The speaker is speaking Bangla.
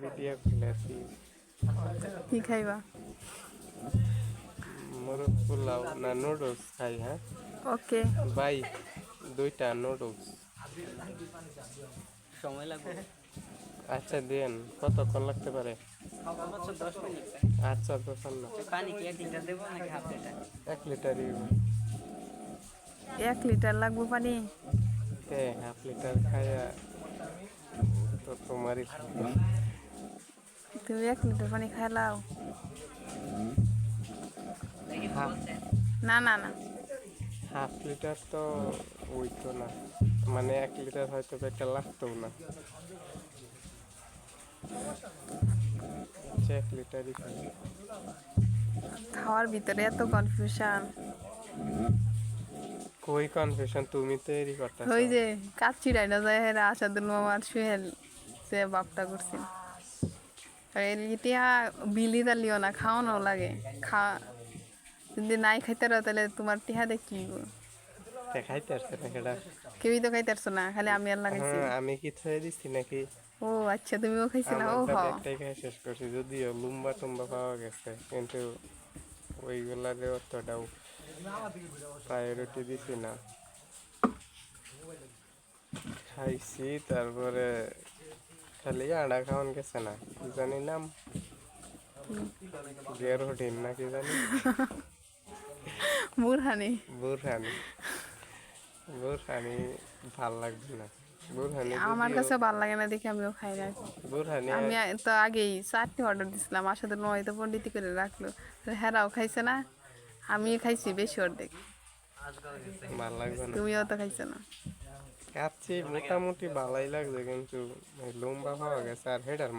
ভিডিও খুলেছি কি খাইবা? মোরগ পোলাও না নুডলস খাই। হ্যাঁ ওকে। ভাই, 2টা নুডলস। সময় লাগবে। আচ্ছা দেন, কতক্ষণ লাগতে পারে? সর্বোচ্চ 10 মিনিট। আচ্ছা দোকান না, পানি কি 1 লিটার দেবো নাকি হাফ লিটার? 1 লিটারই। 1 লিটার লাগবে পানি? হ্যাঁ, হাফ লিটার খায়া তো তোমারই থাকবে। তুমি 1 লিটার পানি খাইলাও? না না না। হাফ লিটার তো হইতো না, মানে 1 লিটার হয়তো একটা লাগতো না। 1 লিটারই খাই। খাওয়ার ভিতরে এত কনফিউশন। কই কনফিউশন, তুমি তৈরি করতেছ। ওই যে কাচ্চি রাইনা যায় হেরা আসাদুল মামার সুহেল সে বাপটা করছি। ইতিয়া বিলি দালিও না, খাওয়ানো লাগে। যদি নাই খাইতে রো তাহলে তোমার টিহা দেখি খাইতে আসছে না কেডা? কেউই তো খাইতে না, খালি আমি আর লাগাইছি। হ্যাঁ, আমি কি থয়ে দিচ্ছি নাকি? ও আচ্ছা, তুমিও খাইছিলা? আমার ও হ। দাদা একটাই খাই শেষ করছি, যদিও লুম্বা টুম্বা পাওয়া গেছে, কিন্তু ওইগুলারে অতটাও প্রায়োরিটি দিছি না। খাইছি, তারপরে খালি আড়া খাওয়ান গেছে না, কি জানি নাম, গেরোডিন না কি জানি, বুরহানি। বুরহানি। বুরহানি ভাল লাগবে না। বুরহানি আমার যদিও, কাছে ভালো লাগে না দেখে আমিও খাই না। বুরহানি আমি তো আগেই 4টি অর্ডার দিছিলাম, আসাদুল মামাই তো পন্ডিতি করে রাখলো। হেরাও খাইছে না, আমিও খাইছি বেশি অর্ধেক। ভাল লাগবে না। তুমিও তো খাইছো না। খাচ্ছি মোটামুটি ভালোই লাগছে, কিন্তু লম্বা পাওয়া গেছে আর হেডার